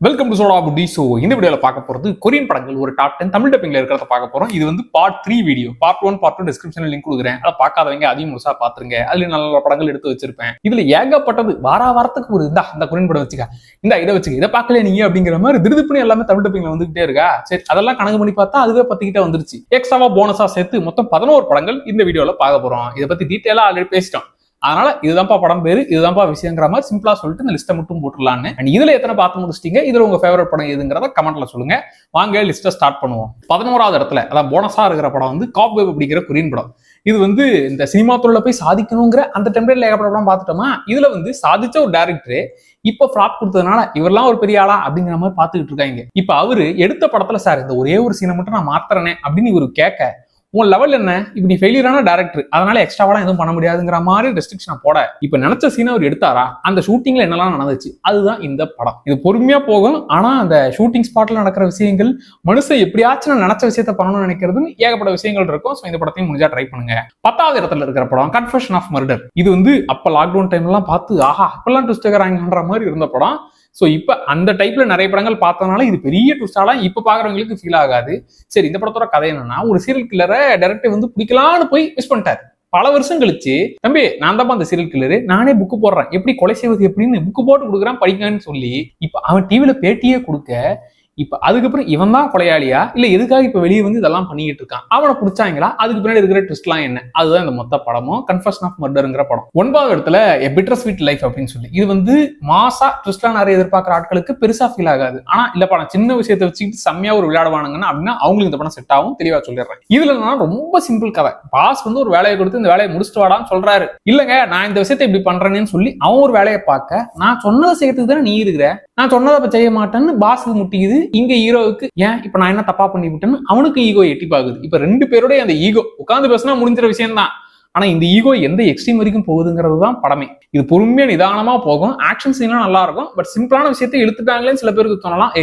Welcome to soda Buti. So இந்த வீடியோவில் பார்க்க போகிறது கொரியன் படங்கள் ஒரு டாப் 10 தமிழ் டப்பிங்ல இருக்கிறத பார்க்க போகிறோம். இது வந்து பார்ட் 3 வீடியோ. பார்ட் 1 பார்ட் 2 டிஸ்கிரிப்ஷனில் லிங்க் கொடுக்குறேன். அதை பார்க்காதவங்க அதையும் முழுசா பார்த்துருங்க. அதுல நல்ல படங்கள் எடுத்து வச்சிருப்பேன். இதுல ஏகப்பட்டது வாரத்துக்கு ஒரு இந்த கொரியன் படம் வச்சுக்க, இதை வச்சுக்க, இதை பார்க்கல நீங்க அப்படிங்கிற மாதிரி திருதுப்புன்னு எல்லாமே தமிழ் டப்பிங்ல வந்துகிட்டே இருக்கா. சரி, அதெல்லாம் கணக்கு பண்ணி பார்த்தா அதுவே 10 கிட்ட வந்துருச்சு. எக்ஸ்ட்ராவா போனஸா சேர்த்து மொத்தம் 11 படங்கள் இந்த வீடியோல பார்க்க போறோம். இதை பத்தி டீட்டெயிலா ஆல்ரெடி பேசிட்டோம். அதனால இதுதான்ப்பா படம் பேரு, இதுதான்ப்பா விஷயங்கிற மாதிரி சிம்பிளா சொல்லிட்டு இந்த லிஸ்ட்டை மட்டும் போட்டுடலான்னு. அண்ட் இதுல எத்தனை பார்த்து முடிச்சிட்டீங்க, இதுல உங்க ஃபேவரட் படம் எதுங்கிறத கமெண்ட்ல சொல்லுங்க. வாங்க லிஸ்ட்டை ஸ்டார்ட் பண்ணுவோம். 11வது இடத்துல அதான் போனஸா இருக்கிற படம் வந்து காப்வேவ் அப்படிங்கிற கொரியன் படம். இது வந்து இந்த சினிமா துறையில போய் சாதிக்கணுங்கிற அந்த டெம்பரேட்ல ஏகப்பட்ட படம் பார்த்துட்டோமா. இதுல வந்து சாதிச்ச ஒரு டேரக்டர் இப்ப ஃபிளாப் கொடுத்ததுனால இவரெல்லாம் ஒரு பெரிய ஆளா அப்படிங்கிற மாதிரி பார்த்துக்கிட்டு இருக்காங்க. இப்ப அவரு எடுத்த படத்துல சார் இந்த ஒரே ஒரு சீனை மட்டும் நான் மாத்துறேனே அப்படின்னு இவரு கேட்க, உன் லெவல் என்ன, இப்ப நீ ஃபெயிலியரான டேரக்டர், அதனால எக்ஸ்ட்ராவெல்லாம் எதுவும் பண்ண முடியாதுங்கிற மாதிரி ரெஸ்ட்ரிக்ஷனை போட இப்ப நினைச்ச சீனை அவர் எடுத்தாரா, அந்த ஷூட்டிங்ல என்னெல்லாம் நடந்துச்சு அதுதான் இந்த படம். இது பொறுமையா போகும். ஆனா அந்த ஷூட்டிங் ஸ்பாட்ல நடக்கிற விஷயங்கள், மனுஷன் எப்படியாச்சும் நான் நினைச்ச விஷயத்த பண்ணணும்னு நினைக்கிறதுன்னு ஏகப்பட்ட விஷயங்கள் இருக்கும். ஸோ இந்த படத்தையும் முடிஞ்சா ட்ரை பண்ணுங்க. 10வது இடத்துல இருக்கிற படம் கன்ஃபெஷன் ஆஃப் மர்டர். இது வந்து அப்ப லாக்டவுன் டைம் எல்லாம் பார்த்து ஆஹா அப்பெல்லாம் ட்விஸ்ட் இருக்கிறாங்கன்ற மாதிரி இருந்த படம். ஸோ இப்போ அந்த டைப்ல நிறைய படங்கள் பார்த்ததுனால இது பெரிய ட்விஸ்டாலாம் இப்போ பார்க்குறவங்களுக்கு ஃபீல் ஆகாது. சரி, இந்த படத்தோட கதை என்னன்னா, ஒரு சீரியல் கில்லரை டைரக்டர் வந்து பிடிக்கலான்னு போய் மிஸ் பண்ணிட்டாரு. பல வருஷம் கழிச்சு, தம்பி நான் தான் அந்த சீரியல் கில்லரு, நானே புக்கு போடுறேன், எப்படி கொலை செய்வது எப்படின்னு புக்கு போட்டு கொடுக்குறான் படிக்கன்னு சொல்லி இப்ப அவன் டிவில பேட்டியே கொடுக்க, இப்ப அதுக்கப்புறம் இவன் தான் கொலையாளியா இல்ல எதுக்காக இப்ப வெளியே வந்து இதெல்லாம் பண்ணிட்டு இருக்கான், அவனை பிடிச்சாங்களா, அதுக்கு பின்னாடி இருக்கிற ட்விஸ்ட்லாம் என்ன, அதுதான் இந்த மொத்த படமும் கன்ஃபெஷன் ஆஃப் மர்டர்ங்கிற படம். 9வது இடத்துல எ பிட்டர் ஸ்வீட் லைஃப் அப்படின்னு சொல்லி, இது வந்து மாசா ட்விஸ்ட்லாம் நிறைய எதிர்பார்க்குற ஆட்களுக்கு பெருசா ஃபீல் ஆகாது. ஆனா இல்ல படம் சின்ன விஷயத்தை வச்சுக்கிட்டு செம்மையா ஒரு விளையாடுவானுங்கன்னா அப்படின்னா அவங்களுக்கு இந்த படம் செட் ஆகும். தெளிவா சொல்லிடுறேன். இதுல நான் ரொம்ப சிம்பிள் கதை. பாஸ் வந்து ஒரு வேலையை கொடுத்து இந்த வேலையை முடிச்சுட்டு வாடான்னு சொல்றாரு. இல்லங்க நான் இந்த விஷயத்தை இப்படி பண்றேன்னு சொல்லி அவன் ஒரு வேலையை பார்க்க, நான் சொன்னதை செய்யறதுக்கு தானே நீ இருக்கிற, நான் சொன்னதை செய்ய மாட்டேன்னு பாஸுக்கு முட்டிக்குது. இங்க ஹீரோவுக்கு ஏன் இப்ப நான் என்ன தப்பா பண்ணி விட்டேன்னு அவனுக்கு ஈகோ எட்டி பாக்குது. இப்ப ரெண்டு பேருடைய அந்த ஈகோ உட்காந்து பேசினா முடிஞ்சிற விஷயம் தான். ஆனா இந்த ஈகோ எந்த எக்ஸ்ட்ரீம் வரைக்கும் போகுதுங்கிறது தான் படமே. இது பொறுமையா நிதானமா போகும். ஆக்ஷன் சீன்லாம் நல்லா இருக்கும். பட் சிம்பிளான விஷயத்தை இழுத்துட்டாங்களேன்னு சில பேருக்கு தோணலாம்.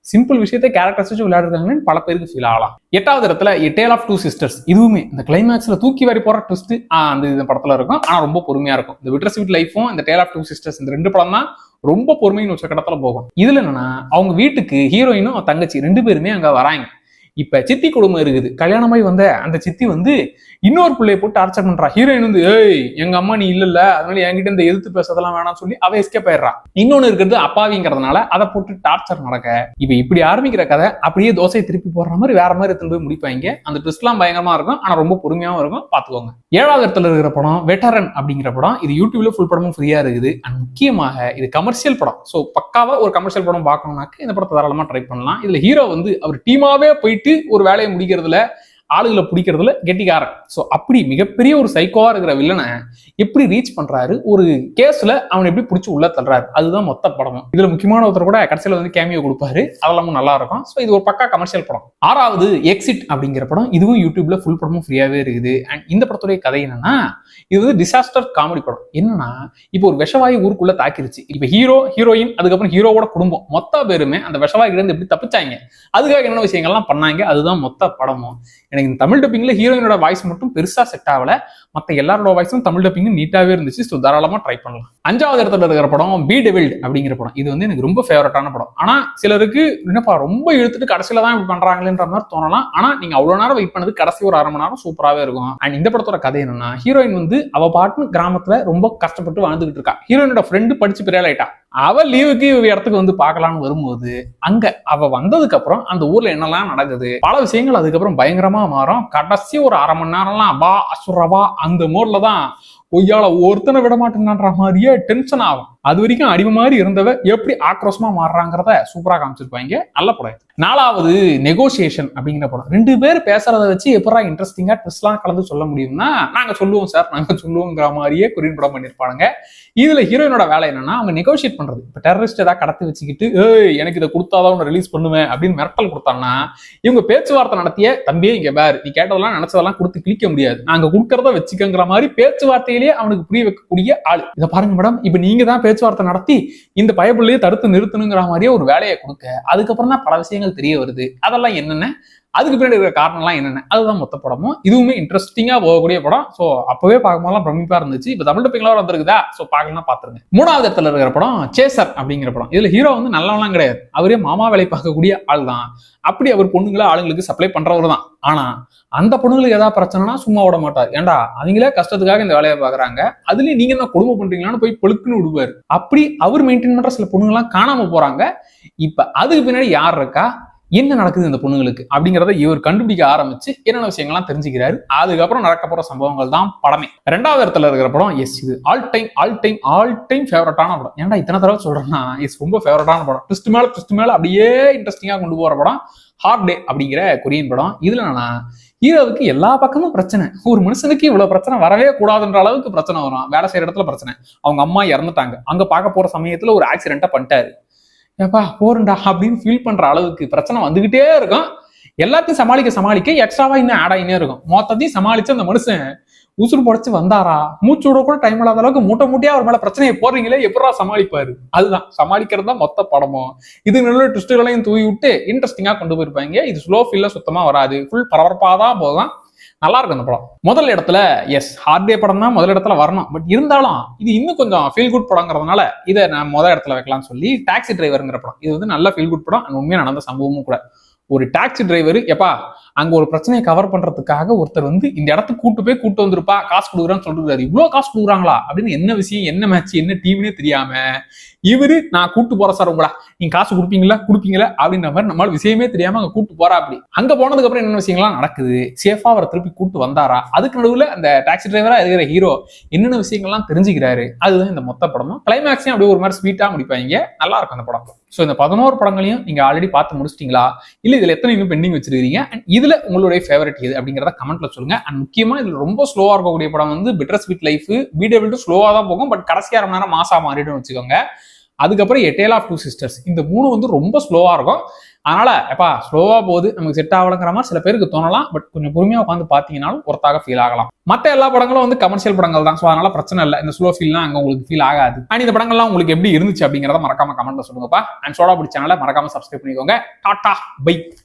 சிம்பிள் விஷயத்தை கேரக்டர்ஸ் வச்சு விளையாடுறாங்கன்னு பல பேருக்கு ஃபீல் ஆகலாம். 8வது இடத்துல எ டேல் ஆஃப் டூ சிஸ்டர்ஸ். இதுவுமே இந்த கிளைமேக்ஸ்ல தூக்கி வாரி போற ட்விஸ்ட் அந்த இந்த படத்துல இருக்கும். ஆனா ரொம்ப பொறுமையா இருக்கும். இந்த பிட்டர் ஸ்வீட் லைஃபும் இந்த டேல் ஆஃப் டூ சிஸ்டர்ஸ் இந்த ரெண்டு படம் தான் ரொம்ப பொறுமையின் உச்சக்கட்டத்துல போகும். இதுல என்னன்னா, அவங்க வீட்டுக்கு ஹீரோயினும் தங்கச்சி ரெண்டு பேருமே அங்க வராங்க. இப்ப சித்தி குடும்பம் இருக்குது. கல்யாணமாய் வந்த அந்த சித்தி வந்து இன்னொரு பிள்ளைய போட்டு டார்ச்சர் பண்றா. ஹீரோயின் வந்து எங்க அம்மா நீ இல்ல, அதனால என்கிட்ட இந்த எதிர்த்து பேசதெல்லாம் வேணாம்னு சொல்லி அவ எஸ்கேப் ஆயிடுறா. இன்னொன்னு இருக்கிறது அப்பாவிங்கிறதுனால அதை போட்டு டார்ச்சர் நடக்க, இப்ப இப்படி ஆரம்பிக்கிற கதை அப்படியே தோசையை திருப்பி போடுற மாதிரி வேற மாதிரி எடுத்துட்டு போய் முடிப்பாங்க. அந்த ட்விஸ்ட்லாம் பயங்கரமா இருக்கும். ஆனா ரொம்ப பொறுமையாவும் இருக்கும். பாத்துக்கோங்க. 7வது இடத்துல இருக்கிற படம் வெட்டரன் அப்படிங்கிற படம். இது யூடியூப்ல ஃபுல் படமும் ஃப்ரீயா இருக்குது. அண்ட் முக்கியமாக இது கமர்ஷியல் படம். ஸோ பக்காவா ஒரு கமர்ஷியல் படம் பார்க்கணும்னாக்க இந்த படத்தை தாராளமா ட்ரை பண்ணலாம். இதுல ஹீரோ வந்து அவர் டீமாவே போயிட்டு ஒரு வேலையை முடிக்கிறதுல, ஆளுகளை பிடிக்கிறதுல கெட்டிக்காரன். ஸோ அப்படி மிகப்பெரிய ஒரு சைக்கோவா இருக்கிற வில்லனை எப்படி ரீச் பண்றாரு, ஒரு கேஸ்ல அவனை எப்படி பிடிச்சி உள்ள தள்ளுறாரு, அதுதான் மொத்த படமும். இதுல முக்கியமான ஒருத்தர் கூட கடைசியில வந்து கேமியோ கொடுப்பாரு. அதெல்லாம் நல்லா இருக்கும். ஸோ இது ஒரு பக்கா கமர்ஷியல் படம். 6வது எக்ஸிட் அப்படிங்கிற படம். இதுவும் யூடியூப்ல ஃபுல் படமும் ஃப்ரீயாவே இருக்குது. அண்ட் இந்த படத்துடைய கதை என்னன்னா, இது வந்து டிசாஸ்டர் காமெடி படம். என்னன்னா, இப்போ ஒரு விஷவாயு ஊருக்குள்ள தாக்கிருச்சு. இப்ப ஹீரோ ஹீரோயின் அதுக்கப்புறம் ஹீரோவோட குடும்பம் மொத்த பேருமே அந்த விஷவாய்கிட்ட இருந்து எப்படி தப்பிச்சாங்க, அதுக்காக என்ன விஷயங்கள்லாம் பண்ணாங்க, அதுதான் மொத்த படமும். எனக்கு இந்த தமிழ் டப்பிங்ல ஹீரோயினோட வாய்ஸ் மட்டும் பெருசா செட் ஆகல. மத்த எல்லாரோட வாய்ஸும் தமிழ் டப்பிங் நீட்டாவே இருந்துச்சு. ஸோ தாராளமா ட்ரை பண்ணலாம். 5வது இடத்துல இருக்கிற படம் பி டெவில்ட் அப்படிங்கிற படம். இது வந்து எனக்கு ரொம்ப ஃபேவரட்டான படம். ஆனா சிலருக்கு என்னப்பா ரொம்ப இழுத்துட்டு கடைசியில தான் இப்படி பண்றாங்களேன்ற மாதிரி தோணலாம். ஆனா நீங்க அவ்வளவு நேரம் வெயிட் பண்ணது கடைசி ஒரு 1/2 மணி நேரம் சூப்பராகவே இருக்கும். அண்ட் இந்த படத்தோட கதை என்னன்னா, ஹீரோயின் வந்து அவ பாட்டு கிராமத்துல ரொம்ப கஷ்டப்பட்டு வாழ்ந்துகிட்டு இருக்கா. ஹீரோயினோட ஃப்ரெண்டு படிச்சு பெரிய ஆயிட்டா. அவ லீவுக்கு இடத்துக்கு வந்து பார்க்கலான்னு வரும்போது அங்க அவ வந்ததுக்கு அப்புறம் அந்த ஊர்ல என்னெல்லாம் நடக்குது, பல விஷயங்கள் அதுக்கப்புறம் பயங்கரமா மாறும். கடைசி ஒரு 1/2 மணி நேரம்லாம் வா அசுரவா அந்த மோட்ல தான் பொய்யால ஒருத்தனை விட மாட்டேன்ற மாதிரியே டென்ஷன் ஆகும். அது வரைக்கும் அடிமை மாதிரி இருந்தவ எப்படி ஆக்ரோஷமா மாறுறாங்கிறத சூப்பரா காமிச்சிருப்பாங்க. நல்ல படம். 4வது நெகோசியேஷன் அப்படிங்கிற படம். ரெண்டு பேர் பேசுறத வச்சு எப்படா இன்ட்ரெஸ்டிங்கா ட்விஸ்ட்லாம் கலந்து சொல்ல முடியும்னா, நாங்க சொல்லுவோம் சார், நாங்க சொல்லுவோங்கிற மாதிரியே கொரியன் படம் பண்ணிருப்பாங்க. இதுல ஹீரோயினோட வேலை என்னன்னா, அவங்க நெகோசியேட் பண்றது. இப்ப டெரரிஸ்ட் ஏதாவது கடத்தி வச்சுக்கிட்டு எனக்கு இதை கொடுத்தாதான் உன்னை ரிலீஸ் பண்ணுவேன் அப்படின்னு மிரட்டல் கொடுத்தாங்கன்னா, இவங்க பேச்சுவார்த்தை நடத்திய தம்பியே இங்க பேர் நீ கேட்டதெல்லாம் நினைச்சதெல்லாம் கொடுத்து கிளிக்க முடியாது, நாங்க கொடுக்கறத வச்சுக்கங்கிற மாதிரி பேச்சுவார்த்தையிலேயே அவனுக்கு புரிய வைக்கக்கூடிய ஆளு. இதை பாருங்க மேடம், இப்ப நீங்க தான் பேச்சுவார்த்தை நடத்தி இந்த பயப்புள்ளையே தடுத்து நிறுத்தணுங்கிற மாதிரியே ஒரு வேலையை கொடுக்க, அதுக்கப்புறம் தான் பல விஷயங்கள் தெரிய வருது. அதெல்லாம் என்னென்ன அதுக்கு பின்னாடி இருக்கிற காரணம்லாம் என்னென்ன அதுதான் மொத்த படமும். இதுவுமே இன்ட்ரெஸ்டிங்கா போகக்கூடிய படம். ஸோ அப்பவே பார்க்கும்போதெல்லாம் பிரமிப்பா இருந்துச்சு. இப்போ தமிழ் டப்பிங்ல வந்திருக்குதா, ஸோ பார்க்கலாம் பாத்துருங்க. 3வது இடத்துல இருக்கிற படம் சேசர் அப்படிங்கிற படம். இதுல ஹீரோ வந்து நல்லவெல்லாம் கிடையாது, அவரே மாமா வேலை பார்க்கக்கூடிய ஆள் தான். அப்படி அவர் பொண்ணுங்களை ஆளுங்களுக்கு சப்ளை பண்றவர் தான். ஆனா அந்த பொண்ணுங்களுக்கு ஏதாவது பிரச்சனைனா சும்மா விட மாட்டார். ஏன்டா அவங்களே கஷ்டத்துக்காக இந்த வேலையை பாக்குறாங்க, அதுலயும் நீங்க என்ன கொடுமை பண்றீங்களான்னு போய் பொழுக்குன்னு விடுவாரு. அப்படி அவர் மெயின்டைன் பண்ற சில பொண்ணுங்கெல்லாம் காணாம போறாங்க. இப்ப அதுக்கு பின்னாடி யார் இருக்கா, என்ன நடக்குது இந்த பொண்ணுங்களுக்கு அப்படிங்கிறத இவர் கண்டுபிடிக்க ஆரம்பிச்சு என்னென்ன விஷயங்கள்லாம் தெரிஞ்சுக்கிறாரு. அதுக்கப்புறம் நடக்க போற சம்பவங்கள் தான் படமே. 2வது இடத்துல இருக்கிற படம் இது ஆல் டைம் ஃபேவரட்டான படம். ஏன்டா இத்தனை தடவை சொல்றேன்னா, ரொம்ப ஃபேவரட்டான படம். ட்விஸ்ட் மேல அப்படியே இன்ட்ரெஸ்டிங்கா கொண்டு போற படம் ஹார்ட் டே அப்படிங்கிற கொரியன் படம். இதுல என்னன்னா, ஹீரோவுக்கு எல்லா பக்கமும் பிரச்சனை. ஒரு மனுஷனுக்கு இவ்வளவு பிரச்சனை வரவே கூடாதுன்ற அளவுக்கு பிரச்சனை வரும். வேலை செய்யற இடத்துல பிரச்சனை, அவங்க அம்மா இறந்துட்டாங்க, அங்க பார்க்க போற சமயத்துல ஒரு ஆக்சிடென்ட்டா பண்ணிட்டாரு, ஏப்பா போறண்டா அப்படின்னு ஃபீல் பண்ற அளவுக்கு பிரச்சனை வந்துகிட்டே இருக்கும். எல்லாத்தையும் சமாளிக்க எக்ஸ்ட்ராவா இன்னும் ஆட் ஆகினே இருக்கும். மொத்தத்தையும் சமாளிச்சு அந்த மனுஷன் உசுறு புடைச்சு வந்தாரா, மூச்சு விட கூட டைம் இல்லாத அளவுக்கு மூட்டையா அவர் மேல பிரச்சனையை போடுறீங்களே, எப்படா சமாளிப்பாரு. அதுதான் சமாளிக்கிறது தான் மொத்த படமும். இது நல்ல ட்விஸ்டுகளையும் தூவி விட்டு இன்ட்ரெஸ்டிங்கா கொண்டு போயிருப்பாங்க. இது ஸ்லோ ஃபீல்ல சுத்தமா வராது, ஃபுல் பரபரப்பாதான் போகும். நல்லா இருக்கும் அந்த படம். முதல் இடத்துல ஹார்ட் டே படம் தான் முதல் இடத்துல வரணும். பட் இருந்தாலும் இது இன்னும் கொஞ்சம் ஃபீல் குட் படங்கிறதுனால இதை நான் முதல் இடத்துல வைக்கலாம்னு சொல்லி டாக்ஸி டிரைவருங்கிற படம். இது வந்து நல்ல ஃபீல் குட் படம், உண்மையா நடந்த சம்பவமும் கூட. ஒரு டாக்ஸி டிரைவர் எப்பா அங்க ஒரு பிரச்சனையை கவர் பண்றதுக்காக ஒருத்தர் வந்து இந்த இடத்துக்கு கூட்டு வந்திருப்பா, காசு கொடுக்குறான்னு சொல்றாரு. இவ்வளவு காசு கொடுக்குறாங்களா அப்படின்னு என்ன விஷயம், என்ன மேட்ச், என்ன டீம்னே தெரியாம இவரு நான் கூட்டு போற சார் உங்களா, நீங்க காசு கொடுப்பீங்களா அப்படின்ற மாதிரி நம்மளால விஷயமே தெரியாம அங்க கூட்டு போறா. அப்படி அங்க போனதுக்கு அப்புறம் என்ன விஷயங்கள்லாம் நடக்குது, சேஃபா அவரை திருப்பி கூட்டு வந்தாரா, அதுக்கு நடுவுல அந்த டாக்ஸி டிரைவரா இருக்கிற ஹீரோ என்னென்ன விஷயங்கள்லாம் தெரிஞ்சுக்கிறாரு, அதுதான் இந்த மொத்த படமும். கிளைமேக்ஸையும் அப்படியே ஒரு மாதிரி ஸ்வீட்டா முடிப்பாங்க. நல்லா இருக்கும் அந்த படம். ஸோ இந்த 11 படங்களையும் நீங்க ஆல்ரெடி பார்த்து முடிச்சிட்டீங்களா, இல்ல இதுல எத்தனை இன்னும் பெண்டிங் வச்சிருக்கீங்க, அண்ட் இதுல உங்களுடைய ஃபேவரட் எது அப்படிங்கிறத கமெண்ட்ல சொல்லுங்க. அண்ட் முக்கியமா இதுல ரொம்ப ஸ்லோவா இருக்கக்கூடிய படம் வந்து பிட்டர் ஸ்வீட் லைஃப். வீடியோ ஸ்லோவா தான் போகும், பட் கடைசியா ரொம்ப நேரம் மாசா மாறிடும் வச்சுக்கோங்க. அதுக்கப்புறம் A Tale of Two Sisters. இந்த 3 வந்து ரொம்ப ஸ்லோவா இருக்கும். அதனால எப்பா ஸ்லோவா போகுது நமக்கு செட் ஆகலங்கிற மாதிரி சில பேருக்கு தோணலாம். பட் கொஞ்சம் பொறுமையா உட்காந்து பாத்தீங்கன்னாலும் ஒருத்தாக ஃபீல் ஆகலாம். மற்ற எல்லா படங்களும் வந்து கமர்ஷியல் படங்கள் தான். ஸோ அதனால பிரச்சனை இல்லை, இந்த ஸ்லோ ஃபீல்லாம் அங்க உங்களுக்கு ஃபீல் ஆகாது. அண்ட் இந்த படங்கள்லாம் உங்களுக்கு எப்படி இருந்துச்சு அப்படிங்கிறத மறக்காம கமெண்ட்ல சொல்லுங்கப்பா. அண்ட் சோடா பிடிச்ச சேனலை மறக்காம சப்ஸ்கிரைப் பண்ணிக்கோங்க. Tata bye.